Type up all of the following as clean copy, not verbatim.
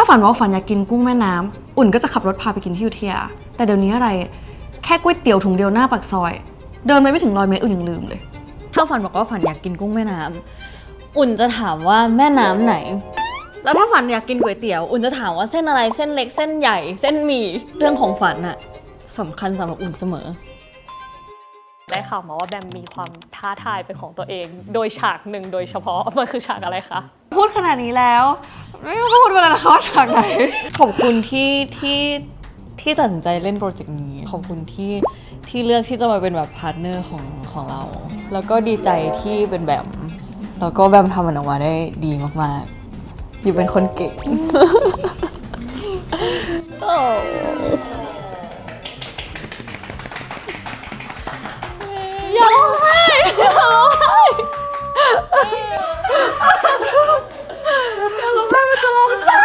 ฝันว่าฝันอยากกินกุ้งแม่น้ำอุ่นก็จะขับรถพาไปกินที่อยุธยาแต่เดี๋ยวนี้อะไรแค่ก๋วยเตี๋ยวถุงเดียวหน้าปากซอยเดินไปไม่ถึง100 เมตรอุ่นยังลืมเลยถ้าฝันบอกว่าฝันอยากกินกุ้งแม่น้ำอุ่นจะถามว่าแม่น้ำไหนแล้วถ้าฝันอยากกินก๋วยเตี๋ยวอุ่นจะถามว่าเส้นอะไรเส้นเล็กเส้นใหญ่เส้นหมี่เรื่องของฝันอะสำคัญสำหรับอุ่นเสมอได้ข่าวมาว่าแบมมีความท้าทายเป็นของตัวเองโดยฉากหนึ่งโดยเฉพาะมันคือฉากอะไรคะพูดขนาดนี้แล้วไม่ต้องพูดเวลาเขาฉากไหนขอบคุณที่ตัดสินใจเล่นโปรเจกต์นี้ขอบคุณที่เลือกที่จะมาเป็นแบบพาร์ทเนอร์ของเราแล้วก็ดีใจที่เป็นแบมแล้วก็แบมทำมันออกมาได้ดีมากๆอยู่เป็นคนเก่งอย่าร้องไห้อย่าร้องไห้อย่าร้องไห้ไม่ต้องร้องไห้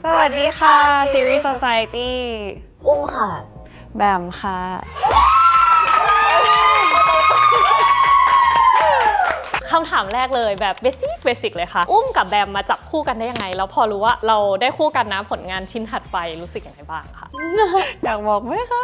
สวัสดีค่ะ Series Society อุ้มค่ะแบมค่ะคำถามแรกเลยแบบเบสิกเลยค่ะอุ้มกับแบมมาจับคู่กันได้ยังไงแล้วพอรู้ว่าเราได้คู่กันนะผลงานชิ้นถัดไปรู้สึกยังไงบ้างคะ อยากบอกไหมคะ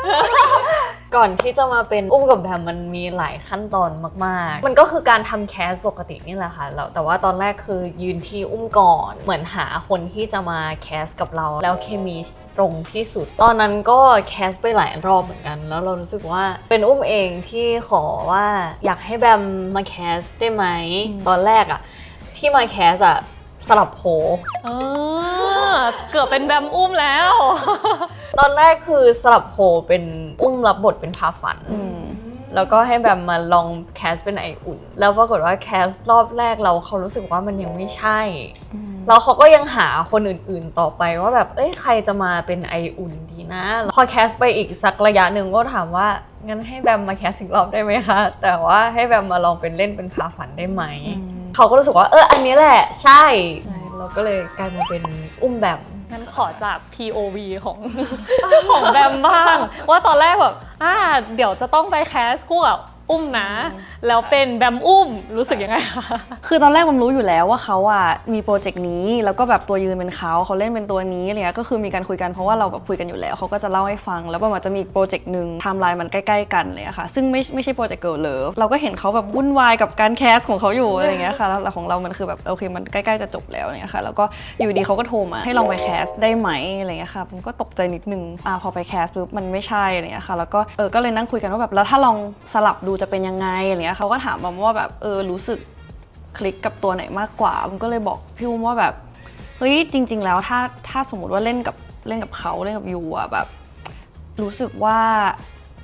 ก่อนที่จะมาเป็นอุ้มกับแบมมันมีหลายขั้นตอนมากๆมันก็คือการทำแคสปกตินี่แหละค่ะแต่ว่าตอนแรกคือยืนที่อุ้มก่อนเหมือนหาคนที่จะมาแคสกับเราแล้วเคมีตรงที่สุดตอนนั้นก็แคสไปหลายรอบเหมือนกันแล้วเรารู้สึกว่าเป็นอุ้มเองที่ขอว่าอยากให้แบมมาแคสได้ไหมตอนแรกอะที่มาแคสอะสลับโผเกือบเป็นแบมอุ้มแล้ว ตอนแรกคือสลับโผเป็นอุ้มรับบทเป็นพาฝันแล้วก็ให้แบมมาลองแคสเป็นไออุ่นแล้วปรากฏว่าแคสรอบแรกเขารู้สึกว่ามันยังไม่ใช่แล้วเขาก็ยังหาคนอื่นๆต่อไปว่าแบบใครจะมาเป็นไออุ่นดีนะพอแคสไปอีกสักระยะหนึ่งก็ถามว่างั้นให้แบมมาแคสอีกรอบได้ไหมคะแต่ว่าให้แบมมาลองเป็นเล่นเป็นพาฝันได้ไหมเขาก็รู้สึกว่าอันนี้แหละใช่เราก็เลยกลายมาเป็นอุ้มแบมงั้นขอจาก POV ของแบมบ้างว่าตอนแรกแบบเดี๋ยวจะต้องไปแคสคู่กับอุ้มนะแล้วเป็นแบมอุ้มรู้สึกยังไงคะคือตอนแรกผมรู้อยู่แล้วว่าเขามีโปรเจกต์นี้แล้วก็แบบตัวยืนเป็นเขาเล่นเป็นตัวนี้อะไรเงี้ยก็คือมีการคุยกันเพราะว่าเราแบบคุยกันอยู่แล้วเขาก็จะเล่าให้ฟังแล้วมันจะมีโปรเจกต์นึงไทม์ไลน์มันใกล้ๆกันเลยค่ะซึ่งไม่ใช่โปรเจกต์เกิร์ลเลิฟเราก็เห็นเขาแบบวุ่นวายกับการแคสของเขาอยู่อะไรเงี้ยค่ะแล้วของเรามันคือแบบโอเคมันใกล้ๆจะจบแล้วเนี่ยค่ะแล้วก็อยู่ดีเขาก็โทรมาให้ลองไปแคสได้ไหมอะไรเงี้ยค่ะผมก็ตกใจนิดนึงพอไปแคสปุ๊บมันไม่ใช่อะไรเงี้ยค่ะแล้วก็ก็เลยนั่งคุยกันว่าแบบแล้วถ้าลองสลับดูจะเป็นยังไงเขาก็ถามว่าแบบรู้สึกคลิกกับตัวไหนมากกว่าผมก็เลยบอกพี่อุ้มว่าแบบเฮ้ยจริงๆแล้วถ้าสมมติว่าเล่นกับเขาเล่นกับยูแบบรู้สึกว่า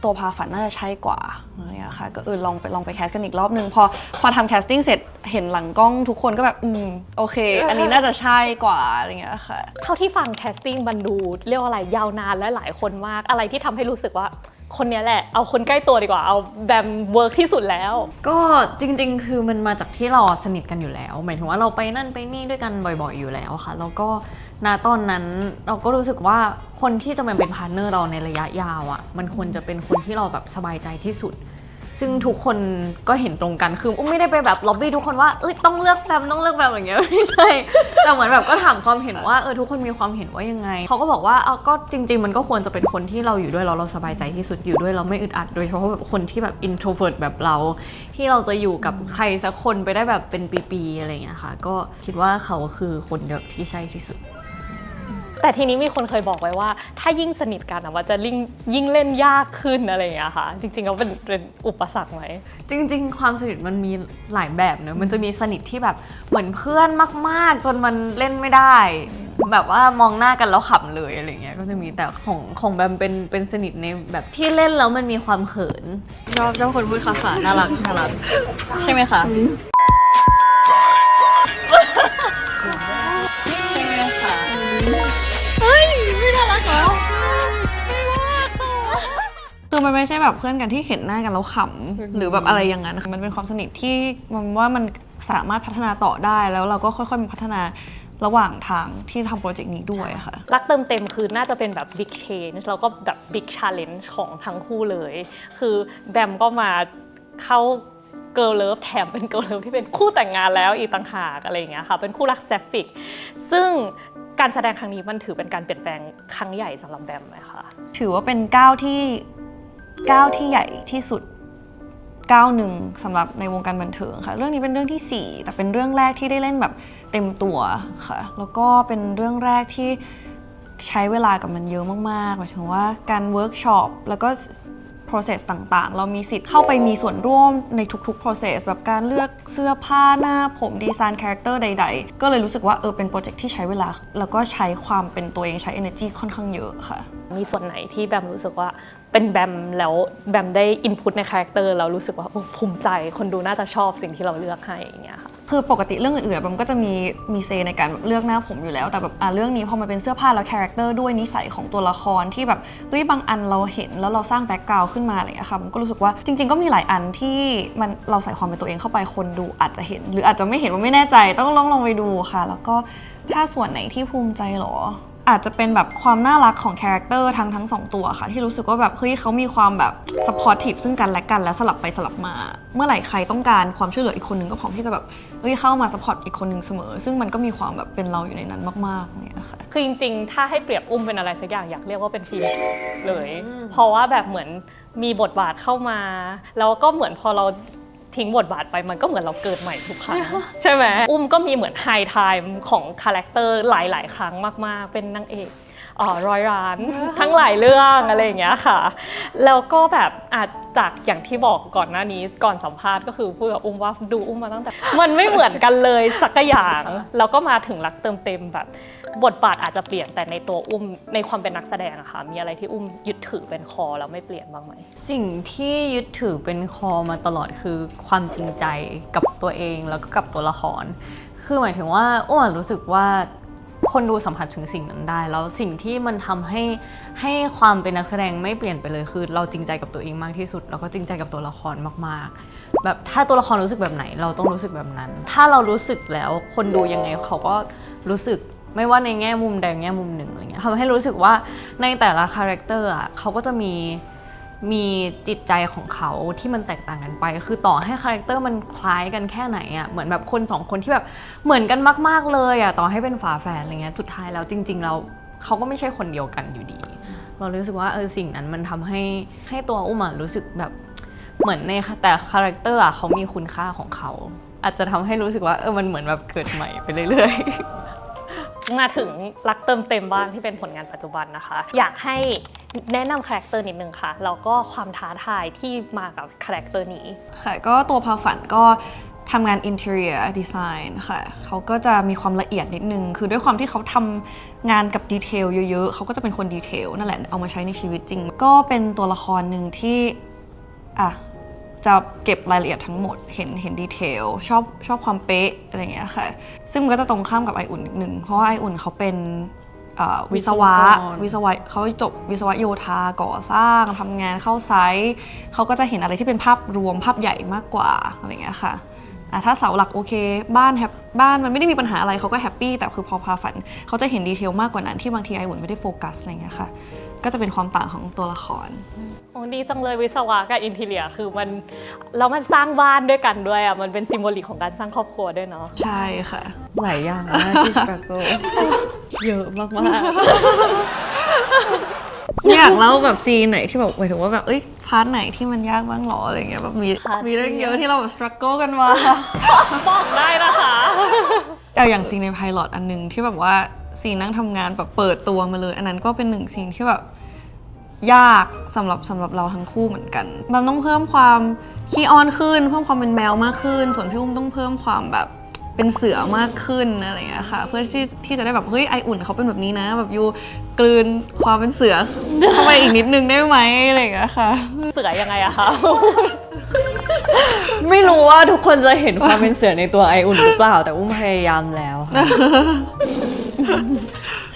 ตัวพาฝันน่าจะใช่กว่าอะไรอย่างเงี้ยค่ะก็ลองไปแคสกันอีกรอบนึงพอทำแคสติ้งเสร็จเห็นหลังกล้องทุกคนก็แบบโอเคอันนี้น่าจะใช่กว่าอะไรอย่างเงี้ยค่ะเท่าที่ฟังแคสติ้งมันดูเรียกว่าอะไรยาวนานและหลายคนมากอะไรที่ทำให้รู้สึกว่าคนนี้แหละเอาคนใกล้ตัวดีกว่าเอาแบมเวิร์กที่สุดแล้วก็จริงๆคือมันมาจากที่เราสนิทกันอยู่แล้วหมายถึงว่าเราไปนั่นไปนี่ด้วยกันบ่อยๆอยู่แล้วค่ะแล้วก็ณตอนนั้นเราก็รู้สึกว่าคนที่จะมาเป็นพาร์ทเนอร์เราในระยะยาวมันควรจะเป็นคนที่เราแบบสบายใจที่สุดซึ่งทุกคนก็เห็นตรงกันคืออุ้มไม่ได้ไปแบบล็อบบี้ทุกคนว่าต้องเลือกแบบอย่างเงี้ยไม่ใช่แต่เหมือนแบบก็ถามความเห็นว่าทุกคนมีความเห็นว่ายังไงเขาก็บอกว่าก็จริงๆมันก็ควรจะเป็นคนที่เราอยู่ด้วยเราสบายใจที่สุดอยู่ด้วยเราไม่อึดอัดโดยเฉพาะแบบคนที่แบบ introvert แบบเราที่เราจะอยู่กับใครสักคนไปได้แบบเป็นปีๆอะไรเงี้ยค่ะก็คิดว่าเขาคือคนเดียวที่ใช่ที่สุดแต่ทีนี้มีคนเคยบอกไว้ว่าถ้ายิ่งสนิทกันมันจะยิ่งเล่นยากขึ้นอะไรอย่างเงี้ยค่ะจริงๆแล้วเป็นอุปสรรคไหมจริงๆความสนิทมันมีหลายแบบเนอะมันจะมีสนิทที่แบบเหมือนเพื่อนมากๆจนมันเล่นไม่ได้แบบว่ามองหน้ากันแล้วขำเลยอะไรเงี้ยก็จะมีแต่ของแบมเป็นสนิทในแบบที่เล่นแล้วมันมีความเขินชอบคนพูดค่ะน่ารักใช่ไหมคะคือมันไม่ใช่แบบเพื่อนกันที่เห็นหน้ากันแล้วขำหรือแบบอะไรอย่างนั้นมันเป็นความสนิทที่มันว่ามันสามารถพัฒนาต่อได้แล้วเราก็ค่อยๆพัฒนา ระหว่างทางที่ทำโปรเจกต์นี้ด้วยค่ะรักเติมเต็มคือน่าจะเป็นแบบ big change แล้วก็แบบ big challenge ของทั้งคู่เลยคือแบมก็มาเข้า girl love แถมเป็น girl love ที่เป็นคู่แต่งงานแล้วอีกต่างหากอะไรอย่างเงี้ยค่ะเป็นคู่รักแซฟฟิกซึ่งการแสดงครั้งนี้มันถือเป็นการเปลี่ยนแปลงครั้งใหญ่สำหรับแบมไหมคะถือว่าเป็นก้าวที่ใหญ่ที่สุดก้าวหนึ่งสำหรับในวงการบันเทิงค่ะเรื่องนี้เป็นเรื่องที่4แต่เป็นเรื่องแรกที่ได้เล่นแบบเต็มตัวค่ะแล้วก็เป็นเรื่องแรกที่ใช้เวลากับมันเยอะมากๆหมายถึงว่าการเวิร์กช็อปแล้วก็ process ต่างๆเรามีสิทธิ์เข้าไปมีส่วนร่วมในทุกๆ process แบบการเลือกเสื้อผ้าหน้าผมดีไซน์คาแรคเตอร์ใดๆก็เลยรู้สึกว่าเป็นโปรเจกต์ที่ใช้เวลาแล้วก็ใช้ความเป็นตัวเองใช้ energy ค่อนข้างเยอะค่ะมีส่วนไหนที่แบมรู้สึกว่าเป็นแบมแล้วแบมได้อินพุตในคาแรคเตอร์แล้วรู้สึกว่าภูมิใจคนดูน่าจะชอบสิ่งที่เราเลือกให้อย่างเงี้ยค่ะคือปกติเรื่องอื่นๆมันก็จะมีเซในการแบบเลือกหน้าผมอยู่แล้วแต่แบบเรื่องนี้พอมันเป็นเสื้อผ้าแล้วคาแรคเตอร์ด้วยนิสัยของตัวละครที่แบบเฮ้ยบางอันเราเห็นแล้วเราสร้างแบ็กกราวด์ขึ้นมาอะไรอย่างเงี้ยค่ะมันก็รู้สึกว่าจริงๆก็มีหลายอันที่มันเราใส่ความเป็นตัวเองเข้าไปคนดูอาจจะเห็นหรืออาจจะไม่เห็นว่าไม่แน่ใจต้องลองไปดูค่ะแล้วก็ถ้าส่วนไหนที่ภูมิใจหรออาจจะเป็นแบบความน่ารักของคาแรคเตอร์ทั้งสองตัวค่ะที่รู้สึกว่าแบบเฮ้ยเขามีความแบบ supportive ซึ่งกันและกันและสลับไปสลับมาเมื่อไหร่ใครต้องการความช่วยเหลืออีกคนนึงก็พร้อมที่จะแบบเฮ้ยเข้ามา support อีกคนนึงเสมอซึ่งมันก็มีความแบบเป็นเราอยู่ในนั้นมากๆเนี่ยค่ะคือจริงๆถ้าให้เปรียบอุ้มเป็นอะไรสักอย่างอยากเรียกว่าเป็นฟีนิกซ์เลยเพราะว่าแบบเหมือนมีบทบาทเข้ามาแล้วก็เหมือนพอเราทิ้งบทบาทไปมันก็เหมือนเราเกิดใหม่ทุกครั้ง ใช่ไหมอุ้มก็มีเหมือนไฮไทม์ของคาแรคเตอร์หลายๆครั้งมากๆเป็นนางเอก100 ล้านทั้งหลายเรื่องอะไรอย่างเงี้ยค่ะแล้วก็แบบจากอย่างที่บอกก่อนหน้านี้ก่อนสัมภาษณ์ก็คือพูดกับอุ้มว่าดูอุ้มมาตั้งแต่มันไม่เหมือนกันเลยสักอย่างแล้วก็มาถึงรักเติมเต็มแบบบทบาทอาจจะเปลี่ยนแต่ในตัวอุ้มในความเป็นนักแสดงอะค่ะมีอะไรที่อุ้มยึดถือเป็นคอแล้วไม่เปลี่ยนบ้างไหมสิ่งที่ยึดถือเป็นคอมาตลอดคือความจริงใจกับตัวเองแล้วก็กับตัวละครคือหมายถึงว่าอุ้มรู้สึกว่าคนดูสัมผัสถึงสิ่งนั้นได้แล้วสิ่งที่มันทำให้ความเป็นนักแสดงไม่เปลี่ยนไปเลยคือเราจริงใจกับตัวเองมากที่สุดแล้วก็จริงใจกับตัวละครมากๆแบบถ้าตัวละครรู้สึกแบบไหนเราต้องรู้สึกแบบนั้นถ้าเรารู้สึกแล้วคนดูยังไงเขาก็รู้สึกไม่ว่าในแง่มุมใดแง่มุมหนึ่งอะไรเงี้ยทำให้รู้สึกว่าในแต่ละคาแรคเตอร์อ่ะเขาก็จะมีจิตใจของเขาที่มันแตกต่างกันไปคือต่อให้คาแรคเตอร์มันคล้ายกันแค่ไหนอ่ะเหมือนแบบคน2คนที่แบบเหมือนกันมากๆเลยอ่ะต่อให้เป็นฝาแฝดอะไรเงี้ยสุดท้ายแล้วจริงๆแล้วเขาก็ไม่ใช่คนเดียวกันอยู่ดีเรารู้สึกว่าสิ่งนั้นมันทำให้ตัวอุ้มรู้สึกแบบเหมือนในแต่คาแรคเตอร์อ่ะเขามีคุณค่าของเขาอาจจะทำให้รู้สึกว่ามันเหมือนแบบเกิดใหม่ไปเรื่อยๆมาถึงรักเติมเต็มบ้างที่เป็นผลงานปัจจุบันนะคะอยากให้แนะนำคาแรคเตอร์นิดนึงค่ะแล้วก็ความท้าทายที่มากับคาแรคเตอร์นี้ค่ะก็ตัวพาฝันก็ทำงาน interior design ค่ะเขาก็จะมีความละเอียดนิดนึงคือด้วยความที่เขาทำงานกับดีเทลเยอะๆเขาก็จะเป็นคนดีเทลนั่นแหละเอามาใช้ในชีวิตจริงก็เป็นตัวละครหนึ่งที่จะเก็บรายละเอียดทั้งหมดเห็นดีเทลชอบความเป๊ะอะไรอย่างเงี้ยค่ะซึ่งมันก็จะตรงข้ามกับไออุ่นนิดนึงเพราะว่าไออุ่นเขาเป็นวิศวะเขาจบวิศวะโยธาก่อสร้างทำงานเข้าไซต์เขาก็จะเห็นอะไรที่เป็นภาพรวมภาพใหญ่มากกว่าอะไรอย่างเงี้ยค่ะถ้าเสาหลักโอเคบ้านมันไม่ได้มีปัญหาอะไรเขาก็แฮปปี้แต่คือพอพาฝันเขาจะเห็นดีเทลมากกว่านั้นที่บางทีไออุ่นไม่ได้โฟกัสอะไรอย่างเงี้ยค่ะก็จะเป็นความต่างของตัวละครดีจังเลยวิศวะกับอินทีเรียคือมันแล้วมันสร้างบ้านด้วยกันด้วยอ่ะมันเป็นซิมโบลิกของการสร้างครอบครัวด้วยเนาะใช่ค่ะหลายอย่างมากที่ struggle เยอะมากๆอยากเล่าแบบซีนไหนที่แบบหมายถึงว่าแบบพาร์ทไหนที่มันยากบ้างหรออะไรเงี้ยแบบมีเรื่องเยอะที่เราแบบ struggle กันมาบอกได้นะคะอย่างซีนในไพลอตอันนึงที่แบบว่าซีนนั่งทำงานแบบเปิดตัวมาเลยอันนั้นก็เป็นหนึ่งซีนที่แบบยากสำหรับเราทั้งคู่เหมือนกันมันต้องเพิ่มความขี้อ้อนขึ้นเพิ่มความเป็นแมวมากขึ้นส่วนพี่อุ้มต้องเพิ่มความแบบเป็นเสือมากขึ้นอะไรอย่างเงี้ยค่ะเพื่อที่จะได้แบบเฮ้ยไออุ่นเขาเป็นแบบนี้นะแบบยูกลืนความเป็นเสือเข้าไปอีกนิดนึงได้ไหมอะไรอย่างเงี้ยค่ะเสือยังไงอะคะไม่รู้ว่าทุกคนจะเห็นความเป็นเสือในตัวไออุ่นหรือเปล่าแต่อุ้มพยายามแล้ว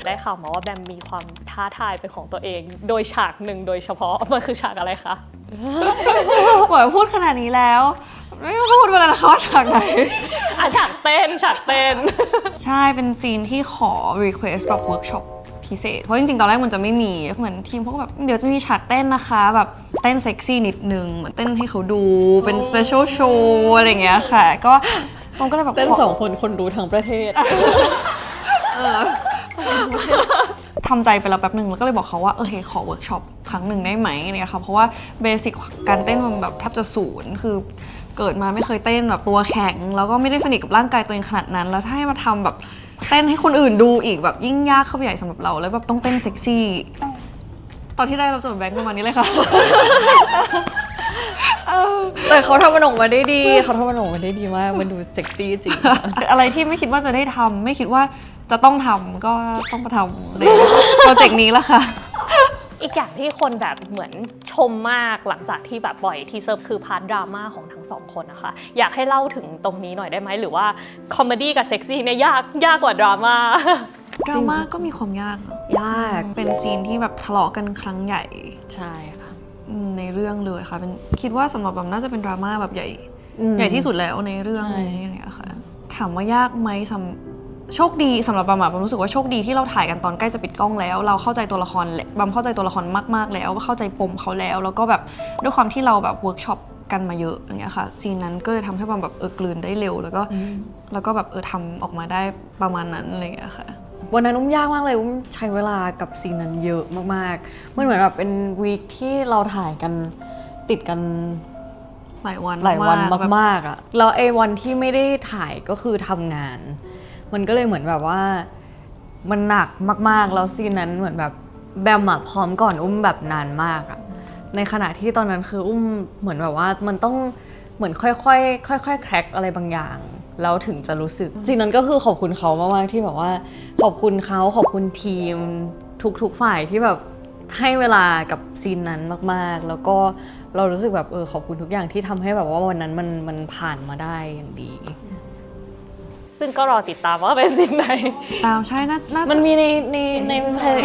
ได้ข่าวมาว่าแบมมีความท้าทายเป็นของตัวเองโดยฉากหนึ่งโดยเฉพาะมันคือฉากอะไรคะบอกพูดขนาดนี้แล้ว ไม่พูดเวลาเขาฉากไหน ฉากเต้น ใช่เป็นซีนที่ขอ request แบบเวิร์กช็อปพิเศษเพราะจริงๆตอนแรกมันจะไม่มีเหมือนทีมเขาก็แบบเดี๋ยวจะมีฉากเต้นนะคะแบบเต้นเซ็กซี่นิดนึงเหมือนเต้นให้เขาดูเป็น special show อะไรอย่างเงี้ยค่ะก็ตรงก็เลยแบบ เต้น2 คนคนดูทั้งประเทศ ทำใจไปแล้วแป๊บหนึ่งแล้วก็เลยบอกเขาว่าขอเวิร์กช็อปครั้งหนึ่งได้ไหมเนี่ยค่ะเพราะว่าเบสิกการเต้นมันแบบแทบจะศูนย์คือเกิดมาไม่เคยเต้นแบบตัวแข็งแล้วก็ไม่ได้สนิทกับร่างกายตัวเองขนาดนั้นแล้วถ้าให้มาทำแบบเต้นให้คนอื่นดูอีกแบบยิ่งยากเข้าไปใหญ่สำหรับเราแล้วแบบต้องเต้นเซ็กซี่ตอนที่ได้รับโจทย์แบงค์ประมาณนี้เลยค่ะ แต่เขาทำมันออกมาได้ดีเขาทำมันออกมาได้ดีมากมันดูเซ็กซี่จริง อะไรที่ไม่คิดว่าจะได้ทำไม่คิดว่าจะต้องทำก็ต้องมาทำในโปรเจกต์นี้แหละค่ะ อีกอย่างที่คนแบบเหมือนชมมากหลังจากที่แบบปล่อยทีเซอร์คือพาร์ทดราม่าของทั้ง2 คนนะคะอยากให้เล่าถึงตรงนี้หน่อยได้ไหมหรือว่าคอมเมดี้กับเซ็กซี่เนี่ยยากกว่าดราม่า ดราม่าก็มีความยากเนอะ ยาก เป็นซีนที่แบบทะเลาะกันครั้งใหญ่ ใช่ค่ะ ในเรื่องเลยค่ะเป็นคิดว่าสำหรับแบบน่าจะเป็นดราม่าแบบใหญ่ที่สุดแล้วในเรื่องนี้อะไรอย่างเงี้ยค่ะถามว่ายากไหมโชคดีสำหรับบัมอะบัมรู้สึกว่าโชคดีที่เราถ่ายกันตอนใกล้จะปิดกล้องแล้วเราเข้าใจตัวละครบัมเข้าใจตัวละครมากๆแล้วเข้าใจปมเขาแล้วก็แบบด้วยความที่เราแบบเวิร์กช็อปกันมาเยอะอย่างเงี้ยค่ะซีนนั้นก็เลยทำให้บัมแบบกลืนได้เร็วแล้วก็แบบทำออกมาได้ประมาณนั้นอะไรอย่างเงี้ยค่ะ วันนั้นยากมากเลยใช้เวลากับซีนนั้นเยอะมากๆมันเหมือนแบบเป็นวีคที่เราถ่ายกันติดกันหลายวัน มากๆอะแล้วไอ้วันที่ไม่ได้ถ่ายก็คือทำงานมันก็เลยเหมือนแบบว่ามันหนักมากๆแล้วซีนนั้นเหมือนแบบแบมอะพร้อมก่อนแบบนานมากอะในขณะที่ตอนนั้นคือเหมือนแบบว่ามันต้องเหมือนค่อยๆแคร็กอะไรบางอย่างแล้วถึงจะรู้สึกซีนนั้นก็คือขอบคุณเขามากๆที่แบบว่าขอบคุณเขาขอบคุณทีมทุกฝ่ายที่แบบให้เวลากับซีนนั้นมากๆแล้วก็เรารู้สึกแบบขอบคุณทุกอย่างที่ทำให้แบบว่าวันนั้นมันผ่านมาได้อย่างดีซึ่งก็รอติดตามว่าเป็นซีนไหน ตามใช่น่ามันมีในทีเซอร์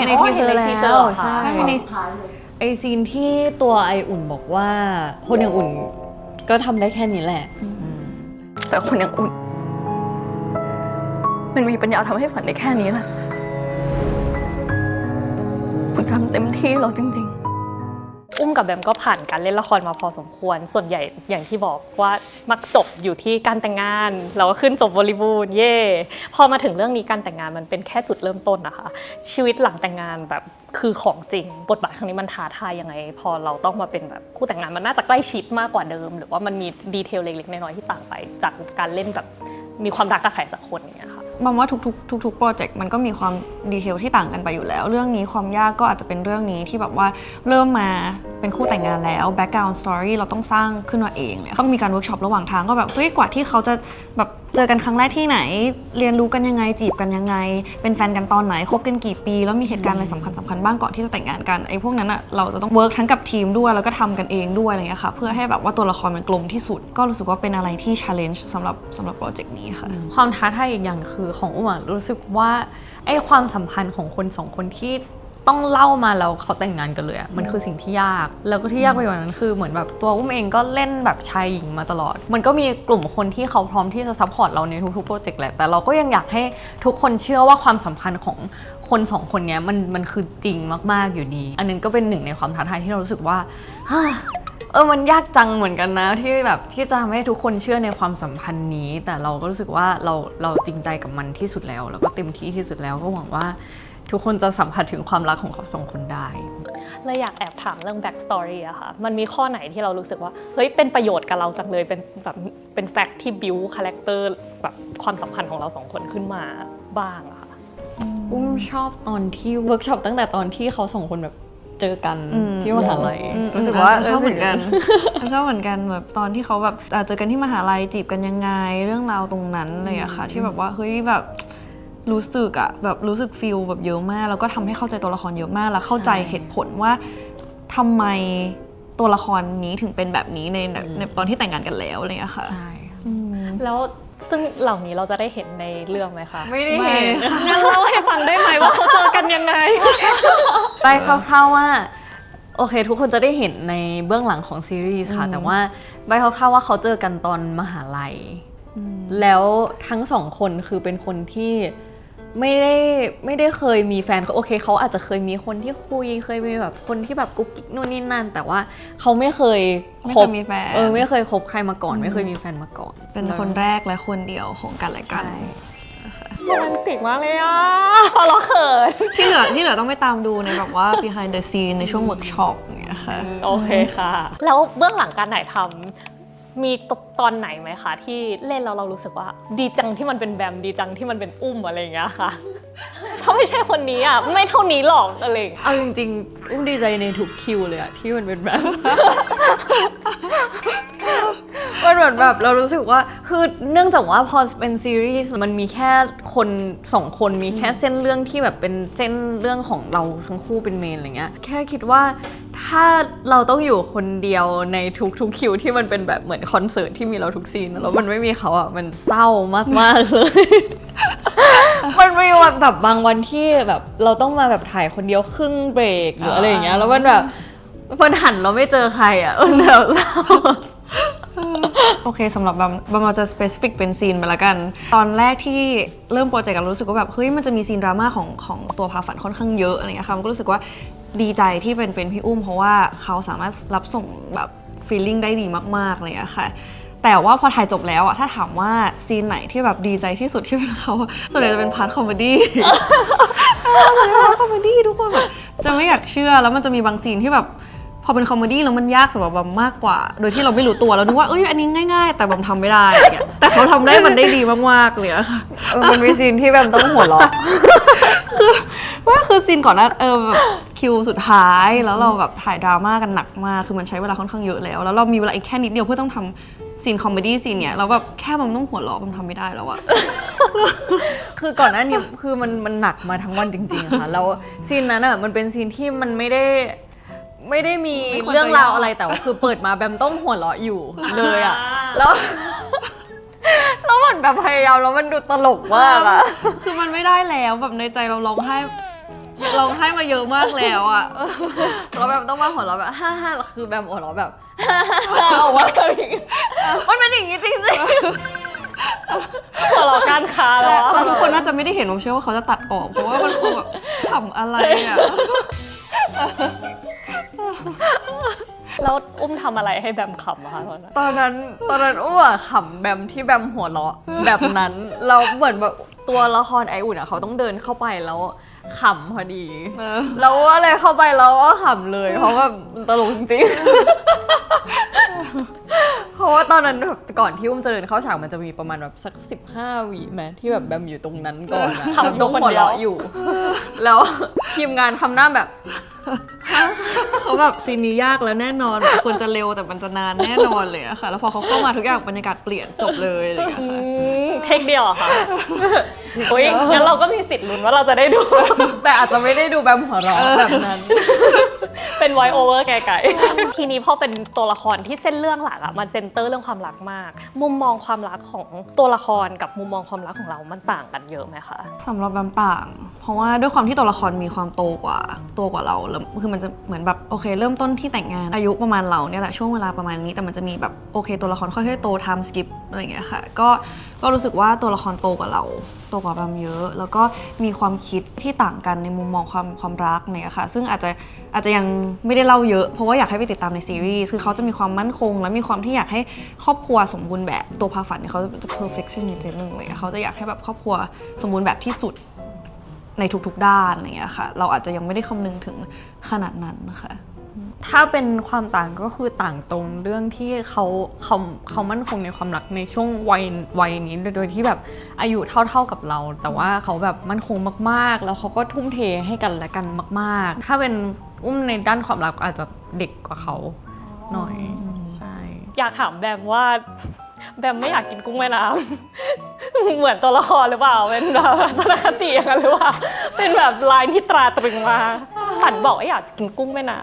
แล้วใช่ไอซีนที่ตัวไออุ่นบอกว่าคนอย่างอุ่นก็ทำได้แค่นี้แหละแต่คนอย่างอุ่นมันมีปัญญาทำให้ฝันได้แค่นี้แหละคุณทำเต็มที่เราจริงๆกับแบมก็ผ่านการเล่นละครมาพอสมควรส่วนใหญ่อย่างที่บอกว่ามักจบอยู่ที่การแต่งงานเราก็ขึ้นจบบริบูรณ์เย่พอมาถึงเรื่องนี้การแต่งงานมันเป็นแค่จุดเริ่มต้นนะคะชีวิตหลังแต่งงานแบบคือของจริงบทบาทครั้งนี้มันท้าทายยังไงพอเราต้องมาเป็นแบบคู่แต่งงานมันน่าจะใกล้ชิดมากกว่าเดิมหรือว่ามันมีดีเทลเล็กๆน้อยๆที่ต่างไปจากการเล่นแบบมีความรักกับใครสักคนอย่างเงี้ยค่ะบัมว่าทุกโปรเจกต์มันก็มีความดีเทลที่ต่างกันไปอยู่แล้วเรื่องนี้ความยากก็อาจจะเป็นเรื่องนี้ที่แบบว่าเริ่มมาเป็นคู่แต่งงานแล้วแบ็กกราวด์สตอรี่เราต้องสร้างขึ้นมาเองเลยต้องมีการเวิร์กช็อประหว่างทางก็แบบกว่าที่เขาจะแบบเจอกันครั้งแรกที่ไหนเรียนรู้กันยังไงจีบกันยังไงเป็นแฟนกันตอนไหนคบกันกี่ปีแล้วมีเหตุการณ์อะไรสำคัญบ้างก่อนที่จะแต่งงานกันไอ้พวกนั้นอะเราจะต้องเวิร์กทั้งกับทีมด้วยแล้วก็ทำกันเองด้วยอะไรเงี้ยค่ะเพื่อให้แบบว่าตัวละครมันกลมที่สุดก็รู้สึกว่าเป็นอะไรที่ challenge สำหรับโปรเจกต์นี้ค่ะความท้าทายอีกอย่างคือของอุ้มรู้สึกว่าไอ้ความสัมพันธ์ของคนสองคนที่ต้องเล่ามาแล้วเขาแต่งงานกันเลยอะมันคือสิ่งที่ยากแล้วก็ที่ยากไปกว่านั้นคือเหมือนแบบตัวอุ้มเองก็เล่นแบบชายหญิงมาตลอดมันก็มีกลุ่มคนที่เขาพร้อมที่จะซัพพอร์ตเราในทุกๆโปรเจกต์แหละแต่เราก็ยังอยากให้ทุกคนเชื่อว่าความสัมพันธ์ของคนสองคนนี้มันคือจริงมากๆอยู่ดีอันนึงก็เป็นหนึ่งในความท้าทายที่เรารู้สึกว่ามันยากจังเหมือนกันนะที่แบบที่จะทำให้ทุกคนเชื่อในความสัมพันธ์นี้แต่เราก็รู้สึกว่าเราจริงใจกับมันที่สุดแล้วแล้วก็เต็มที่ที่สุดแล้วก็หวังว่าทุกคนจะสัมผัสถึงความรักของเขาสองคนได้เลยอยากแอบถามเรื่อง back story อะค่ะมันมีข้อไหนที่เรารู้สึกว่าเฮ้ยเป็นประโยชน์กับเราจังเลยเป็นแบบเป็นแฟกต์ที่ build character แบบความสัมพันธ์ของเราสองคนขึ้นมาบ้างอะค่ะชอบตอนที่เวิร์กช็อปตั้งแต่ตอนที่เขาสองคนแบบเจอกันที่มหาลัยรู้สึกว่าชอบเหมือนกันชอบเหมือนกันแบบตอนที่เขาแบบเจอกันที่มหาลัยจีบกันยังไงเรื่องราวตรงนั้นอะไรอะค่ะที่แบบว่าเฮ้ยแบบรู้สึกอะแบบรู้สึกฟีลแบบเยอะมากแล้วก็ทำให้เข้าใจตัวละครเยอะมากแล้วเข้าใจเหตุผลว่าทำไมตัวละครนี้ถึงเป็นแบบนี้ในตอนที่แต่งงานกันแล้วอะไรอย่างเงี้ยค่ะใช่แล้วซึ่งเหล่านี้เราจะได้เห็นในเรื่องไหมคะไม่ได้เห็นงั้นเล่าให้ฟังได้ไหมว่าเขาเจอกันยังไงไปคร่าวๆว่า โอเคทุกคนจะได้เห็นในเบื้องหลังของซีรีส์ค่ะแต่ว่าใบคร่าวๆว่าเขาเจอกันตอนมหาลัยแล้วทั้งสองคนคือเป็นคนที่ไม่ได้เคยมีแฟนโอเคเขาอาจจะเคยมีคนที่คุยเคยมีแบบคนที่แบบกุ๊กกิ๊กนู่นนี่นั่นแต่ว่าเขาไม่เคยมีแฟนไม่เคยคบใครมาก่อนไม่เคยมีแฟนมาก่อน เป็นคนแรกและคนเดียวของกันและกันโรแมนติกมากเลยอ่ะเราเขินที่เหลือต้องไปตามดูในแบบว่า behind the scene ในช่วงเวิร์กช็อปอย่างเงี้ยค่ะโอเคค่ะแล้วเบื้องหลังการถ่ายทำมีตอนไหนไหมคะที่เล่นแล้วเรารู้สึกว่าดีจังที่มันเป็นแบมดีจังที่มันเป็นอุ้มอะไรอย่างเงี้ยค่ะถ้าไม่ใช่คนนี้อ่ะไม่เท่านี้หรอกอะไรเอาจริงๆอุ้มดีใจในทุกคิวเลยอะที่มันเป็นแบมมันเหมือนแบบเรารู้สึกว่าคือเนื่องจากว่าพอเป็นซีรีส์มันมีแค่คน2คนมีแค่เส้นเรื่องที่แบบเป็นเส้นเรื่องของเราทั้งคู่เป็นเมนอะไรเงี้ยแค่คิดว่าถ้าเราต้องอยู่คนเดียวในทุกคิวที่มันเป็นแบบเหมือนคอนเสิร์ตที่มีเราทุกซีนแล้วมันไม่มีเขาอ่ะมันเศร้ามากๆเลยมันมีวันแบบบางวันที่แบบเราต้องมาแบบถ่ายคนเดียวครึ่งเบรกหรืออะไรอย่างเงี้ยแล้วมันแบบมันหันเราไม่เจอใครอ่ะมันแบบเศร้าโอเคสำหรับบัมจะ specific เป็นซีนไปละกันตอนแรกที่เริ่มโปรเจกต์กันรู้สึกว่าแบบเฮ้ยมันจะมีซีนดราม่าของตัวพาฝันค่อนข้างเยอะอะไรเงี้ยค่ะมันก็รู้สึกว่าดีใจที่เป็นพี่อุ้มเพราะว่าเขาสามารถรับส่งแบบ feeling ได้ดีมากๆอะไรเงี้ยค่ะแต่ว่าพอถ่ายจบแล้วอะถ้าถามว่าซีนไหนที่แบบดีใจที่สุดที่เป็นเขาส่วนใหญ่จะเป็นพาร์ทคอมเมดี้คอมเมดี้ทุกคนแบบจะไม่อยากเชื่อแล้วมันจะมีบางซีนที่แบบพอเป็นคอมเมดี้แล้วมันยากสำหรับบัมมากกว่าโดยที่เราไม่รู้ตัวเราคิดว่าเอ้ยอันนี้ง่ายๆแต่บัมทำไม่ได้อย่างเงี้ยแต่เขาทำได้มันได้ดีมากๆเลยอะค่ะมันมีซีนที่แบบต้องหัวเราะคือซีนก่อนหน้าแบบคิวสุดท้ายแล้วเราแบบถ่ายดราม่ากันหนักมากคือมันใช้เวลาค่อนข้างเยอะแล้วเรามีเวลาอีกแค่นิดเดียวเพื่อต้องทำซีนคอมเมดี้ซีนเนี้ยแล้วแบบแค่บัมต้องหัวเราะบัมทำไม่ได้แล้วอะคือก่อนหน้านี้คือมันหนักมาทั้งวันจริงๆค่ะแล้วซีนนั้นอะมันเป็นซีนที่มันไม่ได้มีเรื่องราวอะไรแต่ว่าคือเปิดมาแบมต้องหัวเราะอยู่เลยอะแล้วเหมือนแบบพยายามแล้วมันดูตลกมากอะคือมันไม่ได้แล้วแบบในใจเราร้องไห้มาเยอะมากแล้วอะแล้วแบบต้องมาหัวเราะแบบฮ่าๆคือแบมหัวเราะแบบฮ่าๆออกมาแบบมันเป็นอย่างนี้จริงๆหัวเราะการค้าแล้วทุกคนน่าจะไม่ได้เห็นผมเชื่อว่าเขาจะตัดออกเพราะว่ามันคงแบบขำอะไรอะแล้วอุ้มทำอะไรให้แบมขำอะคะตอนนั้นอุ้มอะขำแบมที่แบมหัวเราะแบบนั้นเราเหมือนแบบตัวละครไออุ่นอะเขาต้องเดินเข้าไปแล้วขำพอดีแล้วอะไรเข้าไปแล้วก็ขำเลยเพราะว่าตลกจริงเพราะว่าตอนนั้นแบบก่อนที่อุ้มจะเดินเข้าฉากมันจะมีประมาณแบบสัก15 วิไหมที่แบบแบมอยู่ตรงนั้นก่อนนะต้องหัวเราะอยู่แล้วทีมงานทำหน้าแบบเขาแบบซีนนี้ยากแล้วแน่นอนควรจะเร็วแต่มันจะนานแน่นอนเลยอะค่ะแล้วพอเขาเข้ามาทุกอย่างบรรยากาศเปลี่ยนจบเลยอะไรอย่างเงี้ยค่ะเทคเดียวอะค่ะโอ้ยงั้นเราก็มีสิทธิ์ลุ้นว่าเราจะได้ดูแต่อาจจะไม่ได้ดูแบมหัวเราะแบบนั้นเป็นไวโอเวอร์ไกลๆทีนี้พอเป็นตัวละครที่เส้นเรื่องหลักอะมันเซนเตอร์เรื่องความรักมากมุมมองความรักของตัวละครกับมุมมองความรักของเรามันต่างกันเยอะไหมคะสำหรับแบมต่างเพราะว่าด้วยความที่ตัวละครมีความโตกว่าเราคือมันจะเหมือนแบบโอเคเริ่มต้นที่แต่งงานอายุประมาณเราเนี่ยแหละช่วงเวลาประมาณนี้แต่มันจะมีแบบโอเคตัวละครค่อยๆโตไทม์สกิปอะไรอย่างเงี้ยค่ะก็รู้สึกว่าตัวละครโตกว่าเราโตกว่าแบมเยอะแล้วก็มีความคิดที่ต่างกันในมุมมองความรักเนี่ยค่ะซึ่งอาจจะยังไม่ได้เล่าเยอะเพราะว่าอยากให้ไปติดตามในซีรีส์คือเขาจะมีความมั่นคงและมีความที่อยากให้ครอบครัวสมบูรณ์แบบตัวพาฝันเนี่ยเขาจะ perfectionist นิดนึงเลยเขาจะอยากให้แบบครอบครัวสมบูรณ์แบบที่สุดในทุกๆด้านอะไรอย่างเงี้ยค่ะเราอาจจะยังไม่ได้คำนึงถึงขนาดนั้นนะคะถ้าเป็นความต่างก็คือต่างตรงเรื่องที่เขามั่นคงในความรักในช่วงวัยนี้โดยที่แบบอายุเท่ากับเราแต่ว่าเขาแบบมั่นคงมากๆแล้วเขาก็ทุ่มเทให้กันและกันมากๆถ้าเป็นอุ้มในด้านความรักอาจจะเด็กกว่าเขาหน่อยใช่อยากถามแบมว่าแบมไม่อยากกินกุ้งแม่น้ำเหมือนตัวละครหรือเปล่าเป็นแบบทัศนคติอย่างนั้นหรือเปล่าเป็นแบบลายที่ตราตรึงมาฝันบอกว่าอยากกินกุ้งแม่น้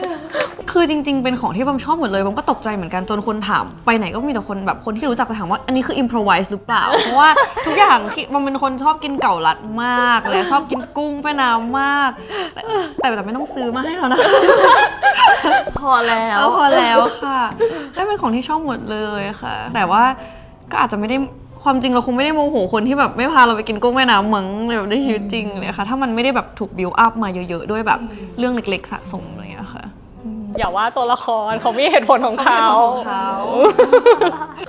ำคื คือจริงๆเป็นของที่บอมชอบหมดเลยบอมก็ตกใจเหมือนกันจนคนถามไปไหนก็มีแต่คนแบบคนที่รู้จักจะถามว่าอันนี้คืออิมพรไวส์หรือเปล่า เพราะว่าทุกอย่างที่บอมเป็นคนชอบกินเก่าลัดมากเลยชอบกินกุ้งแม่น้ำมากแต่ไม่ต้องซื้อมาให้แล้วนะ พอแล้ว พอแล้วค่ะได้เป็นของที่ชอบหมดเลยค่ะแต่ว่าก็อาจจะไม่ได้ความจริงเราคงไม่ได้โมโหคนที่แบบไม่พาเราไปกินกุ้งแม่น้ำมั้งแบบในชีวิตจริงเลยค่ะถ้ามันไม่ได้แบบถูกบิวอัพมาเยอะๆด้วยแบบเรื่องเล็กๆสะสมอะไรอย่างเงี้ยค่ะ อย่าว่าตัวละครเขามีเหตุผลของเขา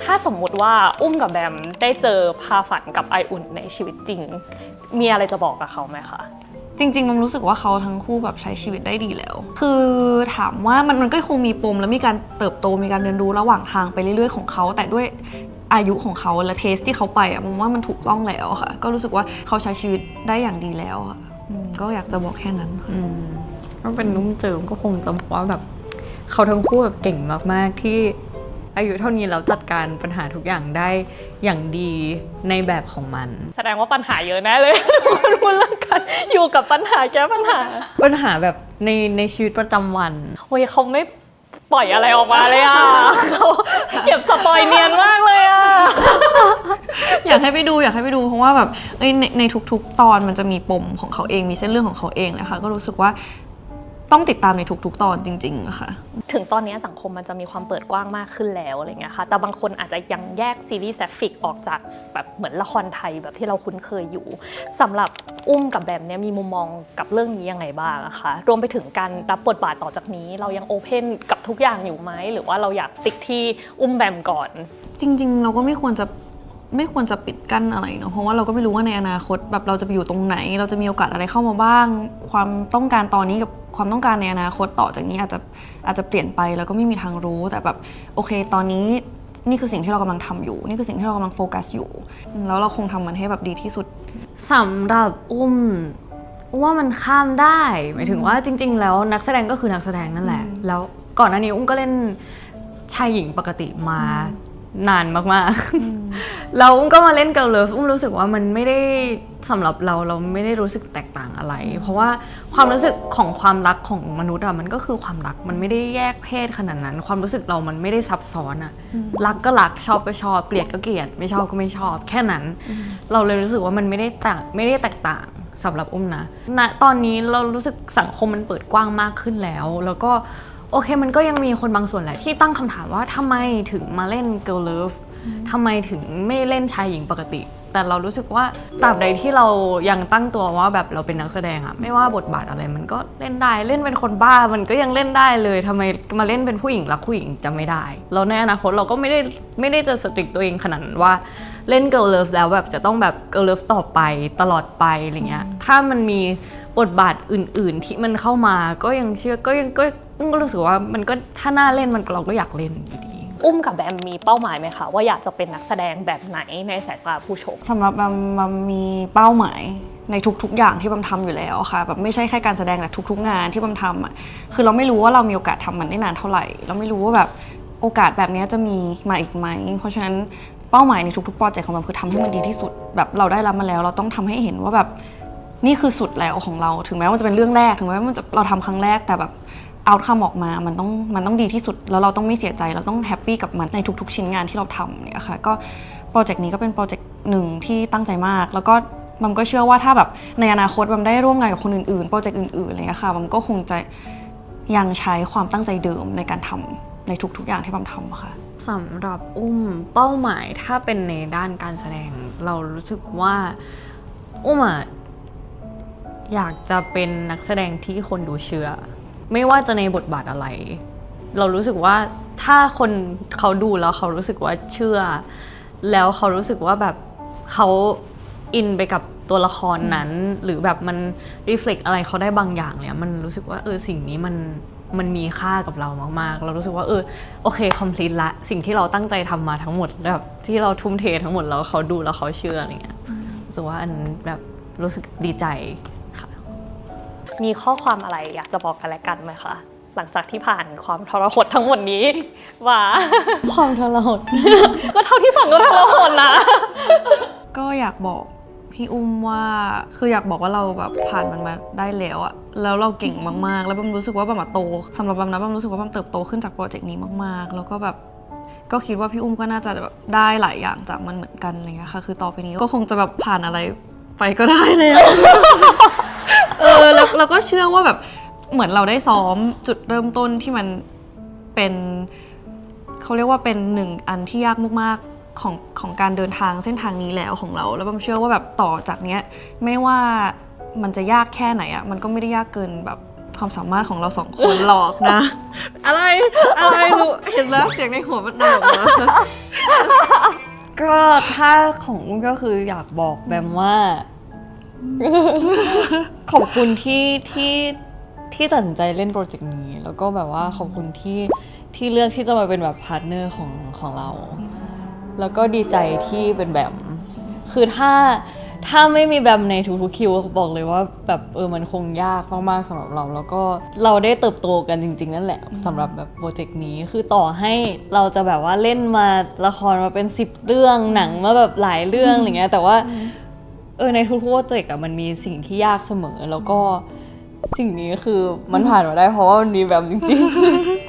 ถ้าสมมุติว่าอุ้มกับแบมได้เจอพาฝันกับไออุ่นในชีวิตจริงมีอะไรจะบอกกับเขาไหมคะจริงๆมันรู้สึกว่าเขาทั้งคู่แบบใช้ชีวิตได้ดีแล้วคือถามว่ามันก็คงมีปมและมีการเติบโตมีการเรียนรู้ระหว่างทางไปเรื่อยๆของเขาแต่ด้วยอายุของเขาและเทสที่เขาไปอะผมว่ามันถูกต้องแล้วค่ะก็รู้สึกว่าเขาใช้ชีวิตได้อย่างดีแล้วอะก็อยากจะบอกแค่นั้นค่ะถ้าเป็นนุ่มเจิมก็คงจะบอกว่าแบบเขาทั้งคู่แบบเก่งมากๆที่อายุเท่านี้แล้วจัดการปัญหาทุกอย่างได้อย่างดีในแบบของมันแสดงว่าปัญหาเยอะแน่เลย คนพูดเรื่องกันอยู่กับปัญหาแก้ปัญหาแบบในชีวิตประจำวันโอ้ยเขาไม่ปล่อยอะไรออกมาเลยอ่ะ เขาเก็บสปอยเนียนมากเลยอ่ะ อยากให้ไปดูเพราะว่าแบบในทุกๆตอนมันจะมีปมของเขาเองมีเส้นเรื่องของเขาเองนะคะก็รู้สึกว่าต้องติดตามในทุกๆตอนจริงๆอะค่ะถึงตอนนี้สังคมมันจะมีความเปิดกว้างมากขึ้นแล้วอะไรเงี้ยค่ะแต่บางคนอาจจะยังแยกซีรีส์แซฟฟิกออกจากแบบเหมือนละครไทยแบบที่เราคุ้นเคยอยู่สำหรับอุ้มกับแบมเนี่ยมีมุมมองกับเรื่องนี้ยังไงบ้างอะคะรวมไปถึงการรับบทบาทต่อจากนี้เรายังโอเพนกับทุกอย่างอยู่ไหมหรือว่าเราอยากสติ๊กที่อุ้มแบมก่อนจริงๆเราก็ไม่ควรจะปิดกั้นอะไรเนาะเพราะว่าเราก็ไม่รู้ว่าในอนาคตแบบเราจะไปอยู่ตรงไหนเราจะมีโอกาสอะไรเข้ามาบ้างความต้องการตอนนี้กับความต้องการในอนาคตต่อจากนี้อาจจะเปลี่ยนไปแล้วก็ไม่มีทางรู้แต่แบบโอเคตอนนี้นี่คือสิ่งที่เรากำลังทำอยู่นี่คือสิ่งที่เรากำลังโฟกัสอยู่แล้วเราคงทำมันให้แบบดีที่สุดสำหรับอุ้มว่ามันข้ามได้หมายถึงว่าจริงๆแล้วนักแสดงก็คือนักแสดงนั่นแหละแล้วก่อนหน้านี้อุ้มก็เล่นชายหญิงปกติมานานมากๆแล้วอุ้มก็มาเล่นเกิร์ลเลิฟอุ้มรู้สึกว่ามันไม่ได้สำหรับเราไม่ได้รู้สึกแตกต่างอะไรเพราะว่าความรู้สึกของความรักของมนุษย์อะมันก็คือความรักมันไม่ได้แยกเพศขนาดนั้นความรู้สึกเรามันไม่ได้ซับซ้อนอะรักก็รักชอบก็ชอบเกลียดก็เกลียดไม่ชอบก็ไม่ชอบแค่นั้นเราเลยรู้สึกว่ามันไม่ได้แตกต่างสำหรับอุ้มนะณตอนนี้เรารู้สึกสังคมมันเปิดกว้างมากขึ้นแล้วก็โอเคมันก็ยังมีคนบางส่วนแหละที่ตั้งคำถามว่าทำไมถึงมาเล่น Girl Love ทำไมถึงไม่เล่นชายหญิงปกติแต่เรารู้สึกว่าตราบใดที่เรายังตั้งตัวว่าแบบเราเป็นนักแสดงอะไม่ว่าบทบาทอะไรมันก็เล่นได้เล่นเป็นคนบ้ามันก็ยังเล่นได้เลยทำไมมาเล่นเป็นผู้หญิงรักผู้หญิงจะไม่ได้แล้วในอนาคตเราก็ไม่ได้จะสตริกตัวเองขนาดนั้นว่าเล่น Girl Love แล้วแบบจะต้องแบบ Girl Love ต่อไปตลอดไปอะไรเงี้ยถ้ามันมีบทบาทอื่นๆที่มันเข้ามาก็ยังเชื่อก็รู้สึกว่ามันก็ถ้าน่าเล่นมันเราก็อยากเล่นอยู่ดีอุ้มกับแบมมีเป้าหมายไหมคะว่าอยากจะเป็นนักแสดงแบบไหนในสายตาผู้ชมสำหรับแบมมีเป้าหมายในทุกๆอย่างที่แบมทำอยู่แล้วค่ะแบบไม่ใช่แค่การแสดงแต่ทุกๆงานที่แบมทำอ่ะคือเราไม่รู้ว่าเรามีโอกาสทำมันได้นานเท่าไหร่เราไม่รู้ว่าแบบโอกาสแบบนี้จะมีมาอีกไหมเพราะฉะนั้นเป้าหมายในทุกๆโปรเจกต์ของแบมคือทำให้มันดีที่สุดแบบเราได้รับมาแล้วเราต้องทำให้เห็นว่าแบบนี่คือสุดแล้วของเราถึงแม้ว่าจะเป็นเรื่องแรกถึงแม้ว่าเราทำครั้งแรกแต่แบบเอาท์คัมออกมามันต้องดีที่สุดแล้วเราต้องไม่เสียใจเราต้องแฮปปี้กับมันในทุกๆชิ้นงานที่เราทำเนี่ยค่ะก็โปรเจกต์นี้ก็เป็นโปรเจกต์หนึ่งที่ตั้งใจมากแล้วก็มันก็เชื่อว่าถ้าแบบในอนาคตมันได้ร่วมงานกับคนอื่นๆโปรเจกต์อื่นๆอะไรเงี้ยค่ะมันก็คงจะยังใช้ความตั้งใจเดิมในการทำในทุกๆอย่างที่มันทำค่ะสำหรับอุ้มเป้าหมายถ้าเป็นในด้านการแสดงเรารู้สึกว่าอุ้มอยากจะเป็นนักแสดงที่คนดูเชื่อไม่ว่าจะในบทบาทอะไรเรารู้สึกว่าถ้าคนเขาดูแล้วเขารู้สึกว่าเชื่อแล้วเขารู้สึกว่าแบบเขาอินไปกับตัวละครนั้นหรือแบบมันรีเฟล็กอะไรเขาได้บางอย่างเนี่ยมันรู้สึกว่าสิ่งนี้มันมีค่ากับเรามากๆเรารู้สึกว่าโอเคคอมพลีทละสิ่งที่เราตั้งใจทำมาทั้งหมดแบบที่เราทุ่มเททั้งหมดแล้วเขาดูแล้วเขาเชื่ออะไรเงี้ยรู้สึกว่าอันแบบรู้สึกดีใจมีข้อความอะไรอยากจะบอกกันและกันไหมคะหลังจากที่ผ่านความทรหดทั้งหมดนี้ว่าความทรหด ก็เท่าที่ผ่านก็ทรหดนะก็อยากบอก พี่อุ้มว่าคืออยากบอกว่าเราแบบผ่านมันมาได้แล้วอะแล้วเราเก่งมากๆแล้วบัมรู้สึกว่าบัมโตสำหรับบัมนะบัมรู้สึกว่าบัมเติบโตขึ้นจากโปรเจกต์นี้มากๆแล้วก็แบบก็คิดว่าพี่อุ้มก็น่าจะแบบได้หลายอย่างจากมันเหมือนกันอะไรเงี้ยค่ะคือต่อไปนี้ก็คงจะแบบผ่านอะไรไปก็ได้แล้ว แล้วเราก็เชื่อว่าแบบเหมือนเราได้ซ้อมจุดเริ่มต้นที่มันเป็นเขาเรียกว่าเป็นหนึ่งอันที่ยากมากๆของการเดินทางเส้นทางนี้แล้วของเราแล้วบัมเชื่อว่าแบบต่อจากเนี้ยไม่ว่ามันจะยากแค่ไหนอะมันก็ไม่ได้ยากเกินแบบความสามารถของเราสองคนหรอกนะ อะไรรู้เห็นแล้วเสียงในหัวมันเดินนะ ก็ถ้าของอุ้มก็คืออยากบอกแบมว่า ขอบคุณที่ตัดสินใจเล่นโปรเจกต์นี้แล้วก็แบบว่าขอบคุณที่เลือกที่จะมาเป็นแบบพาร์ทเนอร์ของเรา แล้วก็ดีใจที่เป็นแบบคือถ้าไม่มีแบมในทุกๆคิวบอกเลยว่าแบบมันคงยากมากๆสำหรับเราแล้วก็เราได้เติบโตกันจริงๆนั่นแหละสำหรับแบบโปรเจกต์นี้คือต่อให้เราจะแบบว่าเล่นมาละครมาเป็น10เรื่องหนังมาแบบหลายเรื่องอะไรเงี้ยแต่ว่าในทุกๆโปรเจกต์อะมันมีสิ่งที่ยากเสมอแล้วก็สิ่งนี้คือมันผ่านมาได้เพราะว่ามันมีแบมจริง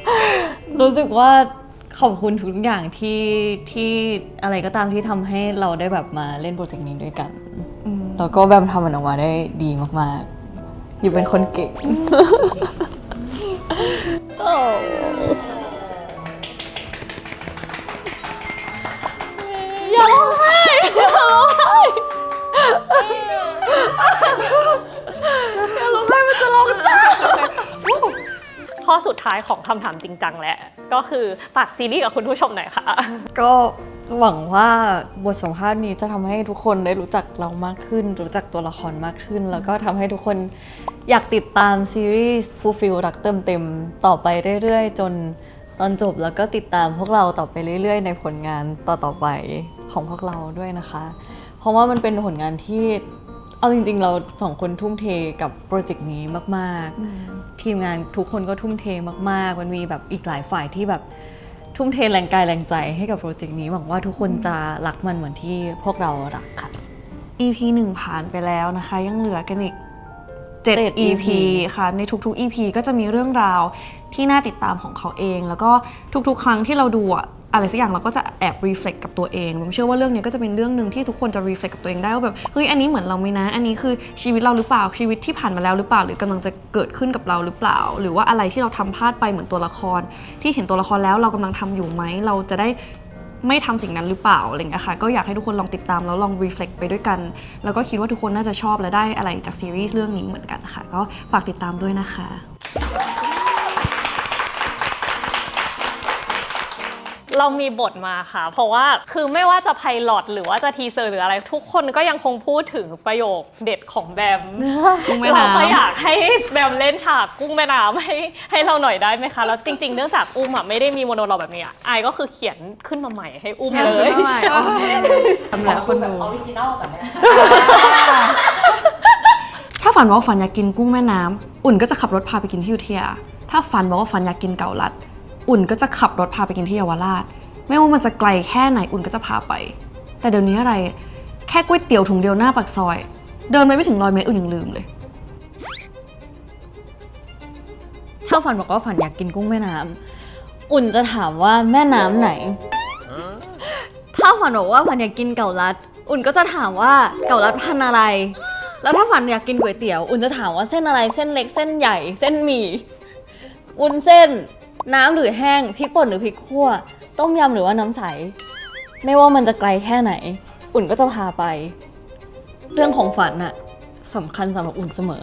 ๆ รู้สึกว่าขอบคุณทุกอย่างที่อะไรก็ตามที่ทำให้เราได้แบบมาเล่นโปรเจกต์นี้ด้วยกันแล้วก็แบมทำมันออกมาได้ดีมากๆอยู่เป็นคนเก่ง อย่าร้องไห้อย่าร้องไห้อย่าร้องไห้มันจะร้องไห้ ข้อสุดท้ายของคำถามจริงจังแล้วก็คือฝากซีรีส์กับคุณผู้ชมหน่อยค่ะ ก็หวังว่าบทสัมภาษณ์นี้จะทำให้ทุกคนได้รู้จักเรามากขึ้นรู้จักตัวละครมากขึ้นแล้วก็ทำให้ทุกคนอยากติดตามซีรีส์ Fulfill รักเติมเต็มต่อไปเรื่อยๆจนตอนจบแล้วก็ติดตามพวกเราต่อไปเรื่อยๆในผลงานต่อๆไปของพวกเราด้วยนะคะเพราะว่ามันเป็นผลงานที่เอาจริงๆเราสองคนทุ่มเทกับโปรเจกต์นี้มากๆทีมงานทุกคนก็ทุ่มเทมากๆมันมีแบบอีกหลายฝ่ายที่แบบทุ่มเทแรงกายแรงใจให้กับโปรเจกต์นี้หวังว่าทุกคนจะรักมันเหมือนที่พวกเรารักค่ะ EP 1 ผ่านไปแล้วนะคะยังเหลือกันอีก7 EP ค่ะในทุกๆ EP ก็จะมีเรื่องราวที่น่าติดตามของเขาเองแล้วก็ทุกๆครั้งที่เราดูอะไรสักอย่างเราก็จะแอบ reflect กับตัวเองผมเชื่อว่าเรื่องนี้ก็จะเป็นเรื่องหนึ่งที่ทุกคนจะ reflect กับตัวเองได้ว่าแบบเฮ้ยอันนี้เหมือนเราไหมนะอันนี้คือชีวิตเราหรือเปล่าชีวิตที่ผ่านมาแล้วหรือเปล่าหรือกำลังจะเกิดขึ้นกับเราหรือเปล่าหรือว่าอะไรที่เราทำพลาดไปเหมือนตัวละครที่เห็นตัวละครแล้วเรากำลังทำอยู่ไหมเราจะได้ไม่ทำสิ่งนั้นหรือเปล่าอะไรอย่างเงี้ยค่ะก็อยากให้ทุกคนลองติดตามแล้วลอง reflect ไปด้วยกันแล้วก็คิดว่าทุกคนน่าจะชอบและได้อะไรจากซีรีส์เรื่องนี้เหมือนกันค่ะก็ฝากติดตามด้วยนะคะเรามีบทมาค่ะเพราะว่าคือไม่ว่าจะไพลอตหรือว่าจะทีเซอร์หรืออะไรทุกคนก็ยังคงพูดถึงประโยคเด็ดของแบม เราก็อยากให้แบมเล่นฉากกุ้งแม่น้ำให้เราหน่อยได้ไหมคะแล้วจริงๆเนื่องจากอุ้มไม่ได้มีโมโนโลกแบบนี้ไอก็คือเขียนขึ้นมาใหม่ให้อุ้มเลยทำแล้วคนดู ออริจินอลแบบนี้ ถ้าฝันบอกว่าฝันอยากกินกุ้งแม่น้ำอุ่นก็จะขับรถพาไปกินที่อยุธยาถ้าฝันบอกว่าฝันอยากกินเกาลัดอุ่นก็จะขับรถพาไปกินที่เยาวราชไม่ว่ามันจะไกลแค่ไหนอุ่นก็จะพาไปแต่เดี๋ยวนี้อะไรแค่ก๋วยเตี๋ยวถุงเดียวหน้าปากซอยเดินไปไม่ถึง100 เมตรอุ่นยังลืมเลย ถ้าฝันบอกว่าฝันอยากกินกุ้งแม่น้ำอุ่นจะถามว่าแม่น้ำไหน ถ้าฝันบอกว่าฝันอยากกินเกาลัดอุ่นก็จะถามว่าเกาลัดพันธุ์อะไร แล้วถ้าฝันอยากกินก๋วยเตี๋ยวอุ่นจะถามว่าเส้นอะไรเส้นเล็กเส้นใหญ่เส้นหมี่วุ้นเส้นน้ำหรือแห้งพริกป่นหรือพริกขั่วต้มยำหรือว่าน้ำใสไม่ว่ามันจะไกลแค่ไหนอุ่นก็จะพาไปเรื่องของฝันน่ะสำคัญสำหรับอุ่นเสมอ